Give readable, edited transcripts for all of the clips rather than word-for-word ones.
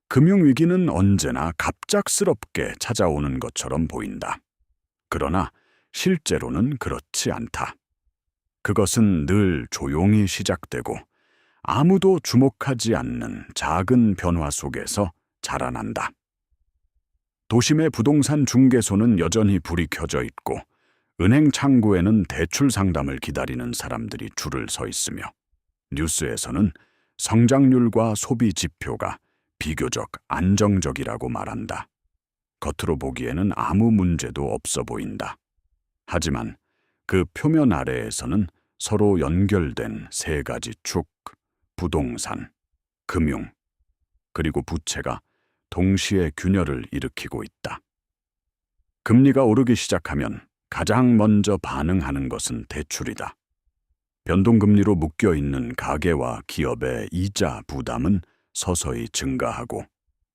금융위기는 언제나 갑작스럽게 찾아오는 것처럼 보인다. 그러나 실제로는 그렇지 않다. 그것은 늘 조용히 시작되고 아무도 주목하지 않는 작은 변화 속에서 자라난다. 도심의 부동산 중개소는 여전히 불이 켜져 있고 은행 창구에는 대출 상담을 기다리는 사람들이 줄을 서 있으며 뉴스에서는 성장률과 소비 지표가 비교적 안정적이라고 말한다. 겉으로 보기에는 아무 문제도 없어 보인다. 하지만 그 표면 아래에서는 서로 연결된 세 가지 축, 부동산, 금융, 그리고 부채가 동시에 균열을 일으키고 있다. 금리가 오르기 시작하면 가장 먼저 반응하는 것은 대출이다. 변동금리로 묶여있는 가계와 기업의 이자 부담은 서서히 증가하고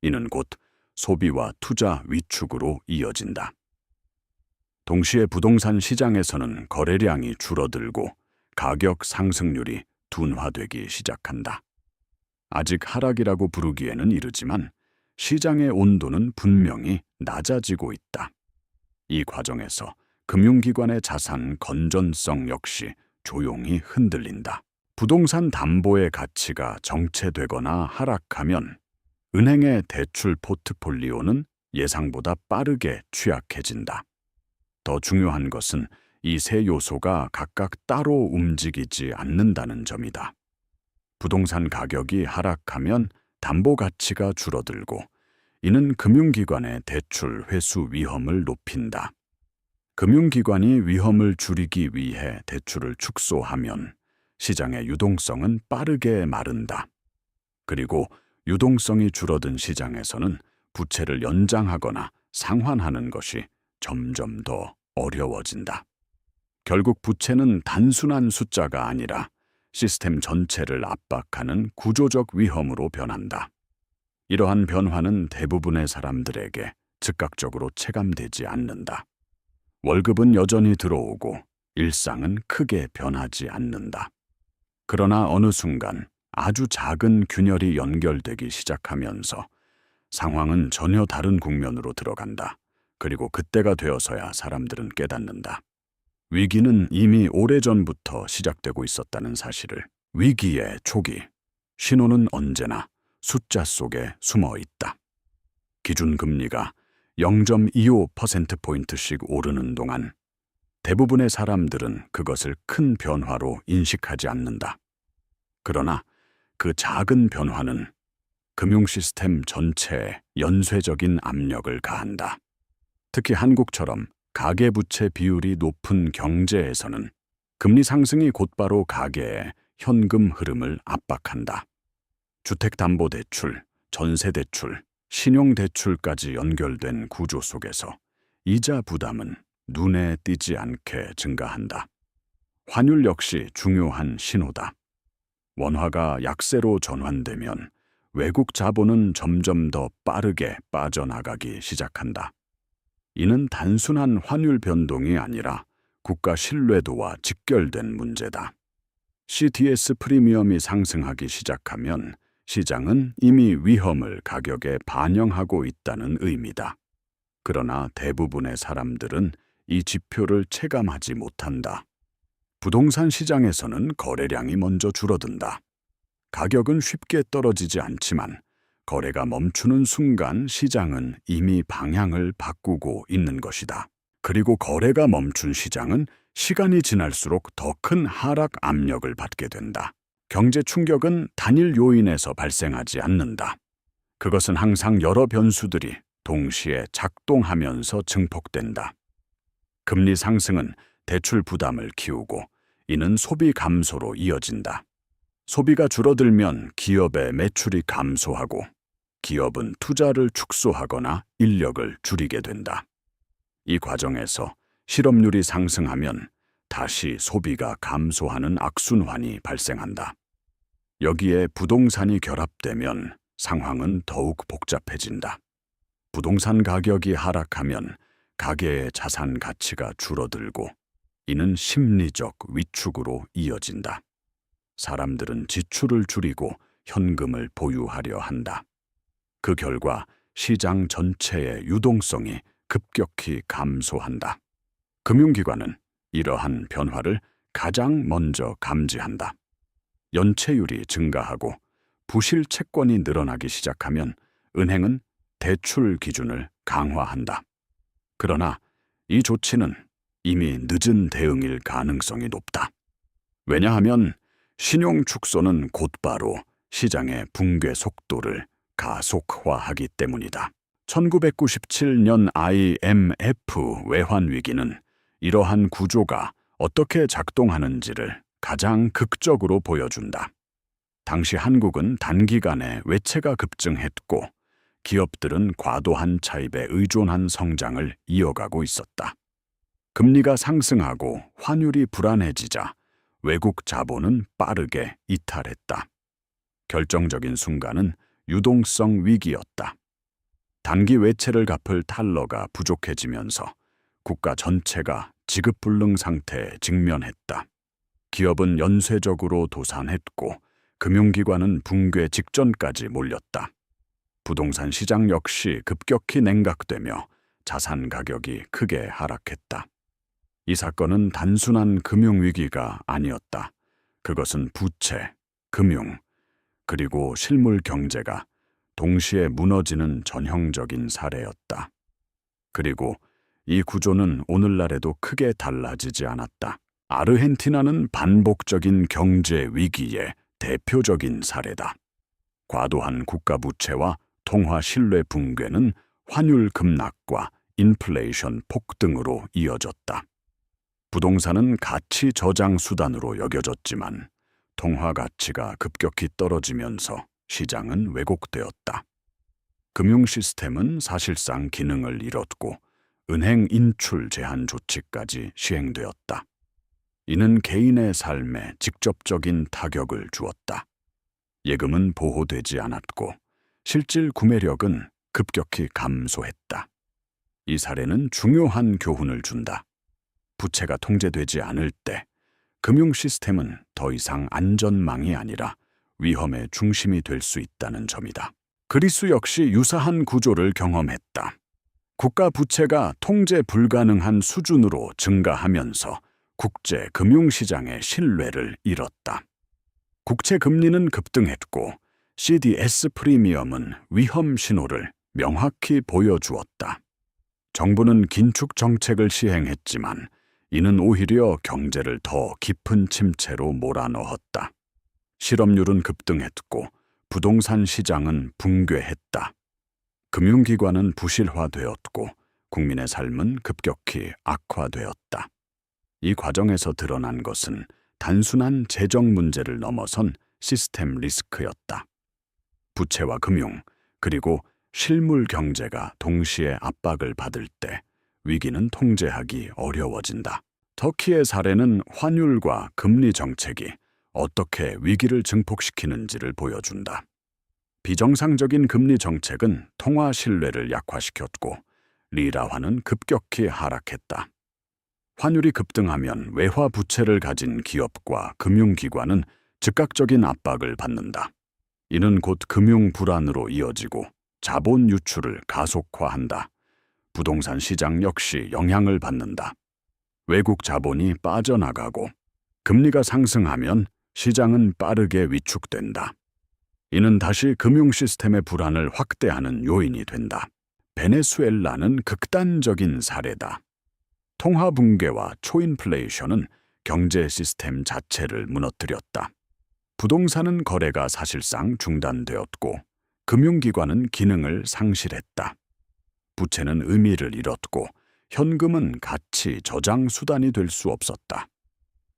이는 곧 소비와 투자 위축으로 이어진다. 동시에 부동산 시장에서는 거래량이 줄어들고 가격 상승률이 둔화되기 시작한다. 아직 하락이라고 부르기에는 이르지만 시장의 온도는 분명히 낮아지고 있다. 이 과정에서 금융기관의 자산 건전성 역시 조용히 흔들린다. 부동산 담보의 가치가 정체되거나 하락하면 은행의 대출 포트폴리오는 예상보다 빠르게 취약해진다. 더 중요한 것은 이 세 요소가 각각 따로 움직이지 않는다는 점이다. 부동산 가격이 하락하면 담보 가치가 줄어들고 이는 금융기관의 대출 회수 위험을 높인다. 금융기관이 위험을 줄이기 위해 대출을 축소하면 시장의 유동성은 빠르게 마른다. 그리고 유동성이 줄어든 시장에서는 부채를 연장하거나 상환하는 것이 점점 더 어려워진다. 결국 부채는 단순한 숫자가 아니라 시스템 전체를 압박하는 구조적 위험으로 변한다. 이러한 변화는 대부분의 사람들에게 즉각적으로 체감되지 않는다. 월급은 여전히 들어오고 일상은 크게 변하지 않는다. 그러나 어느 순간 아주 작은 균열이 연결되기 시작하면서 상황은 전혀 다른 국면으로 들어간다. 그리고 그때가 되어서야 사람들은 깨닫는다. 위기는 이미 오래전부터 시작되고 있었다는 사실을. 위기의 초기, 신호는 언제나 숫자 속에 숨어 있다. 기준금리가 0.25%포인트씩 오르는 동안 대부분의 사람들은 그것을 큰 변화로 인식하지 않는다. 그러나 그 작은 변화는 금융 시스템 전체에 연쇄적인 압력을 가한다. 특히 한국처럼 가계부채 비율이 높은 경제에서는 금리 상승이 곧바로 가계의 현금 흐름을 압박한다. 주택담보대출, 전세대출, 신용대출까지 연결된 구조 속에서 이자 부담은 눈에 띄지 않게 증가한다. 환율 역시 중요한 신호다. 원화가 약세로 전환되면 외국 자본은 점점 더 빠르게 빠져나가기 시작한다. 이는 단순한 환율 변동이 아니라 국가 신뢰도와 직결된 문제다. CDS 프리미엄이 상승하기 시작하면 시장은 이미 위험을 가격에 반영하고 있다는 의미다. 그러나 대부분의 사람들은 이 지표를 체감하지 못한다. 부동산 시장에서는 거래량이 먼저 줄어든다. 가격은 쉽게 떨어지지 않지만 거래가 멈추는 순간 시장은 이미 방향을 바꾸고 있는 것이다. 그리고 거래가 멈춘 시장은 시간이 지날수록 더 큰 하락 압력을 받게 된다. 경제 충격은 단일 요인에서 발생하지 않는다. 그것은 항상 여러 변수들이 동시에 작동하면서 증폭된다. 금리 상승은 대출 부담을 키우고 이는 소비 감소로 이어진다. 소비가 줄어들면 기업의 매출이 감소하고 기업은 투자를 축소하거나 인력을 줄이게 된다. 이 과정에서 실업률이 상승하면 다시 소비가 감소하는 악순환이 발생한다. 여기에 부동산이 결합되면 상황은 더욱 복잡해진다. 부동산 가격이 하락하면 가계의 자산 가치가 줄어들고 이는 심리적 위축으로 이어진다. 사람들은 지출을 줄이고 현금을 보유하려 한다. 그 결과 시장 전체의 유동성이 급격히 감소한다. 금융기관은 이러한 변화를 가장 먼저 감지한다. 연체율이 증가하고 부실 채권이 늘어나기 시작하면 은행은 대출 기준을 강화한다. 그러나 이 조치는 이미 늦은 대응일 가능성이 높다. 왜냐하면 신용 축소는 곧바로 시장의 붕괴 속도를 가속화하기 때문이다. 1997년 IMF 외환 위기는 이러한 구조가 어떻게 작동하는지를 가장 극적으로 보여준다. 당시 한국은 단기간에 외채가 급증했고 기업들은 과도한 차입에 의존한 성장을 이어가고 있었다. 금리가 상승하고 환율이 불안해지자 외국 자본은 빠르게 이탈했다. 결정적인 순간은 유동성 위기였다. 단기 외채를 갚을 달러가 부족해지면서 국가 전체가 지급불능 상태에 직면했다. 기업은 연쇄적으로 도산했고 금융기관은 붕괴 직전까지 몰렸다. 부동산 시장 역시 급격히 냉각되며 자산 가격이 크게 하락했다. 이 사건은 단순한 금융위기가 아니었다. 그것은 부채, 금융, 그리고 실물 경제가 동시에 무너지는 전형적인 사례였다. 그리고 이 구조는 오늘날에도 크게 달라지지 않았다. 아르헨티나는 반복적인 경제 위기의 대표적인 사례다. 과도한 국가 부채와 통화 신뢰 붕괴는 환율 급락과 인플레이션 폭등으로 이어졌다. 부동산은 가치 저장 수단으로 여겨졌지만 통화 가치가 급격히 떨어지면서 시장은 왜곡되었다. 금융 시스템은 사실상 기능을 잃었고 은행 인출 제한 조치까지 시행되었다. 이는 개인의 삶에 직접적인 타격을 주었다. 예금은 보호되지 않았고 실질 구매력은 급격히 감소했다. 이 사례는 중요한 교훈을 준다. 부채가 통제되지 않을 때 금융 시스템은 더 이상 안전망이 아니라 위험의 중심이 될 수 있다는 점이다. 그리스 역시 유사한 구조를 경험했다. 국가 부채가 통제 불가능한 수준으로 증가하면서 국제 금융시장의 신뢰를 잃었다. 국채 금리는 급등했고 CDS 프리미엄은 위험 신호를 명확히 보여주었다. 정부는 긴축 정책을 시행했지만 이는 오히려 경제를 더 깊은 침체로 몰아넣었다. 실업률은 급등했고 부동산 시장은 붕괴했다. 금융기관은 부실화되었고 국민의 삶은 급격히 악화되었다. 이 과정에서 드러난 것은 단순한 재정 문제를 넘어선 시스템 리스크였다. 부채와 금융, 그리고 실물 경제가 동시에 압박을 받을 때 위기는 통제하기 어려워진다. 터키의 사례는 환율과 금리 정책이 어떻게 위기를 증폭시키는지를 보여준다. 비정상적인 금리 정책은 통화 신뢰를 약화시켰고 리라화는 급격히 하락했다. 환율이 급등하면 외화 부채를 가진 기업과 금융기관은 즉각적인 압박을 받는다. 이는 곧 금융 불안으로 이어지고 자본 유출을 가속화한다. 부동산 시장 역시 영향을 받는다. 외국 자본이 빠져나가고 금리가 상승하면 시장은 빠르게 위축된다. 이는 다시 금융 시스템의 불안을 확대하는 요인이 된다. 베네수엘라는 극단적인 사례다. 통화 붕괴와 초인플레이션은 경제 시스템 자체를 무너뜨렸다. 부동산은 거래가 사실상 중단되었고 금융기관은 기능을 상실했다. 부채는 의미를 잃었고 현금은 가치 저장 수단이 될 수 없었다.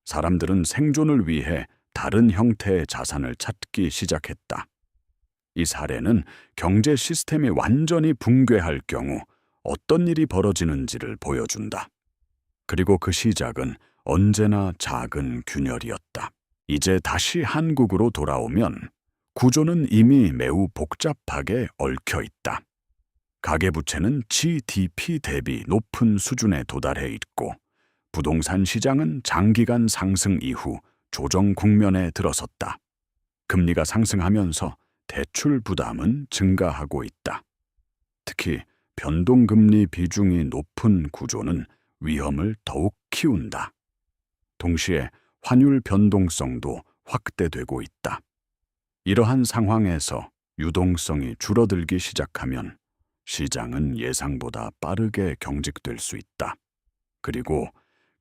사람들은 생존을 위해 다른 형태의 자산을 찾기 시작했다. 이 사례는 경제 시스템이 완전히 붕괴할 경우 어떤 일이 벌어지는지를 보여준다. 그리고 그 시작은 언제나 작은 균열이었다. 이제 다시 한국으로 돌아오면 구조는 이미 매우 복잡하게 얽혀 있다. 가계부채는 GDP 대비 높은 수준에 도달해 있고 부동산 시장은 장기간 상승 이후 조정 국면에 들어섰다. 금리가 상승하면서 대출 부담은 증가하고 있다. 특히 변동금리 비중이 높은 구조는 위험을 더욱 키운다. 동시에 환율 변동성도 확대되고 있다. 이러한 상황에서 유동성이 줄어들기 시작하면 시장은 예상보다 빠르게 경직될 수 있다. 그리고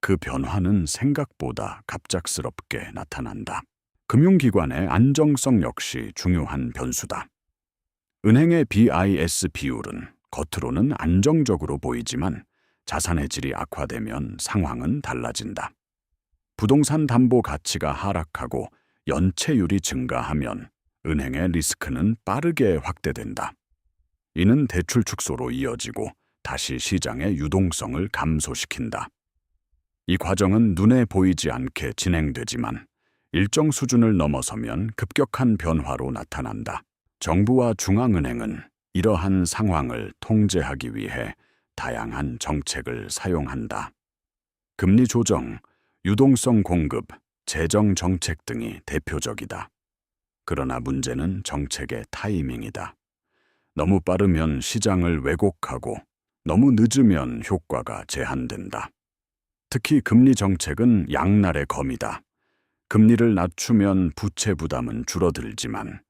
그 변화는 생각보다 갑작스럽게 나타난다. 금융기관의 안정성 역시 중요한 변수다. 은행의 BIS 비율은 겉으로는 안정적으로 보이지만 자산의 질이 악화되면 상황은 달라진다. 부동산 담보 가치가 하락하고 연체율이 증가하면 은행의 리스크는 빠르게 확대된다. 이는 대출 축소로 이어지고 다시 시장의 유동성을 감소시킨다. 이 과정은 눈에 보이지 않게 진행되지만 일정 수준을 넘어서면 급격한 변화로 나타난다. 정부와 중앙은행은 이러한 상황을 통제하기 위해 다양한 정책을 사용한다. 금리 조정, 유동성 공급, 재정 정책 등이 대표적이다. 그러나 문제는 정책의 타이밍이다. 너무 빠르면 시장을 왜곡하고 너무 늦으면 효과가 제한된다. 특히 금리 정책은 양날의 검이다. 금리를 낮추면 부채 부담은 줄어들지만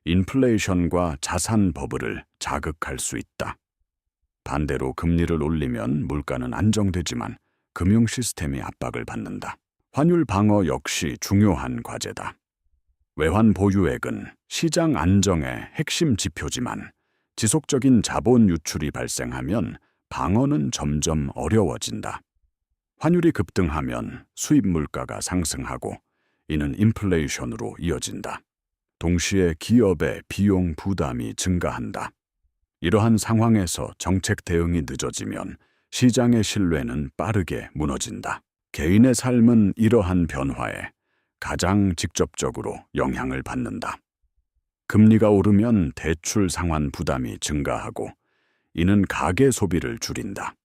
인플레이션과 자산 버블을 자극할 수 있다. 반대로 금리를 올리면 물가는 안정되지만 금융 시스템이 압박을 받는다. 환율 방어 역시 중요한 과제다. 외환 보유액은 시장 안정의 핵심 지표지만 지속적인 자본 유출이 발생하면 방어는 점점 어려워진다. 환율이 급등하면 수입 물가가 상승하고 이는 인플레이션으로 이어진다. 동시에 기업의 비용 부담이 증가한다. 이러한 상황에서 정책 대응이 늦어지면 시장의 신뢰는 빠르게 무너진다. 개인의 삶은 이러한 변화에 가장 직접적으로 영향을 받는다. 금리가 오르면 대출 상환 부담이 증가하고 이는 가계 소비를 줄인다.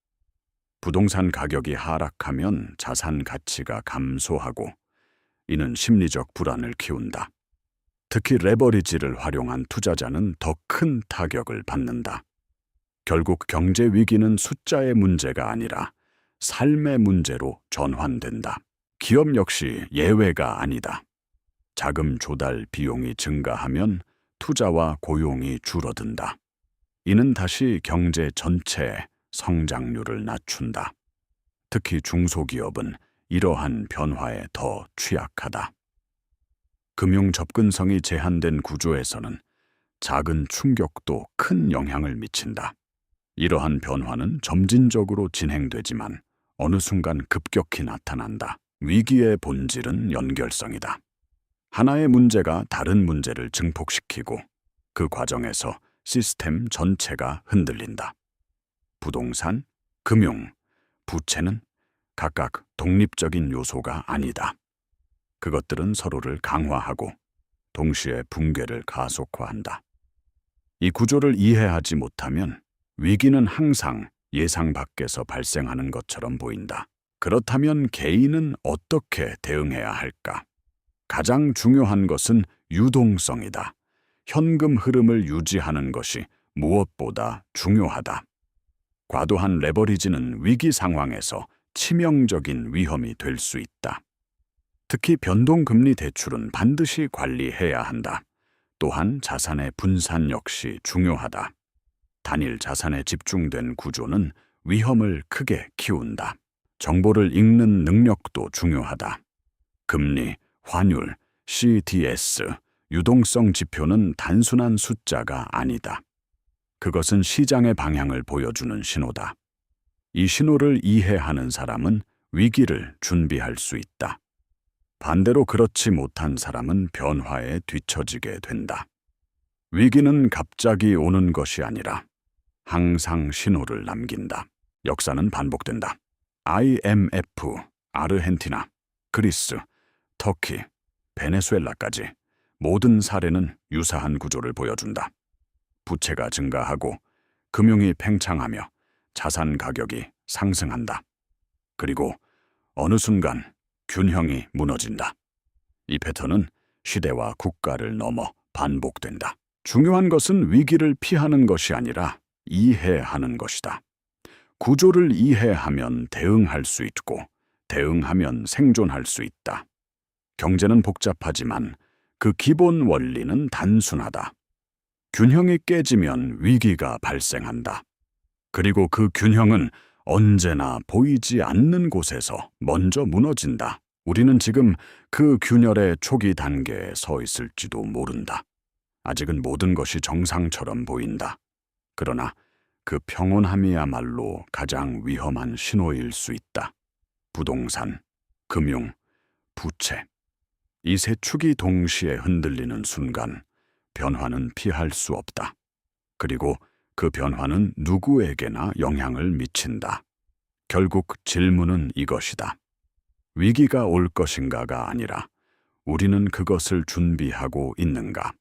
부동산 가격이 하락하면 자산 가치가 감소하고 이는 심리적 불안을 키운다. 특히 레버리지를 활용한 투자자는 더 큰 타격을 받는다. 결국 경제 위기는 숫자의 문제가 아니라 삶의 문제로 전환된다. 기업 역시 예외가 아니다. 자금 조달 비용이 증가하면 투자와 고용이 줄어든다. 이는 다시 경제 전체의 성장률을 낮춘다. 특히 중소기업은 이러한 변화에 더 취약하다. 금융 접근성이 제한된 구조에서는 작은 충격도 큰 영향을 미친다. 이러한 변화는 점진적으로 진행되지만 어느 순간 급격히 나타난다. 위기의 본질은 연결성이다. 하나의 문제가 다른 문제를 증폭시키고 그 과정에서 시스템 전체가 흔들린다. 부동산, 금융, 부채는 각각 독립적인 요소가 아니다. 그것들은 서로를 강화하고 동시에 붕괴를 가속화한다. 이 구조를 이해하지 못하면 위기는 항상 예상 밖에서 발생하는 것처럼 보인다. 그렇다면 개인은 어떻게 대응해야 할까? 가장 중요한 것은 유동성이다. 현금 흐름을 유지하는 것이 무엇보다 중요하다. 과도한 레버리지는 위기 상황에서 치명적인 위험이 될 수 있다. 특히 변동금리 대출은 반드시 관리해야 한다. 또한 자산의 분산 역시 중요하다. 단일 자산에 집중된 구조는 위험을 크게 키운다. 정보를 읽는 능력도 중요하다. 금리, 환율, CDS, 유동성 지표는 단순한 숫자가 아니다. 그것은 시장의 방향을 보여주는 신호다. 이 신호를 이해하는 사람은 위기를 준비할 수 있다. 반대로 그렇지 못한 사람은 변화에 뒤처지게 된다. 위기는 갑자기 오는 것이 아니라 항상 신호를 남긴다. 역사는 반복된다. IMF, 아르헨티나, 그리스, 터키, 베네수엘라까지 모든 사례는 유사한 구조를 보여준다. 부채가 증가하고 금융이 팽창하며 자산 가격이 상승한다. 그리고 어느 순간 균형이 무너진다. 이 패턴은 시대와 국가를 넘어 반복된다. 중요한 것은 위기를 피하는 것이 아니라 이해하는 것이다. 구조를 이해하면 대응할 수 있고, 대응하면 생존할 수 있다. 경제는 복잡하지만 그 기본 원리는 단순하다. 균형이 깨지면 위기가 발생한다. 그리고 그 균형은 언제나 보이지 않는 곳에서 먼저 무너진다. 우리는 지금 그 균열의 초기 단계에 서 있을지도 모른다. 아직은 모든 것이 정상처럼 보인다. 그러나 그 평온함이야말로 가장 위험한 신호일 수 있다. 부동산, 금융, 부채. 이 세 축이 동시에 흔들리는 순간 변화는 피할 수 없다. 그리고 그 변화는 누구에게나 영향을 미친다. 결국 질문은 이것이다. 위기가 올 것인가가 아니라 우리는 그것을 준비하고 있는가?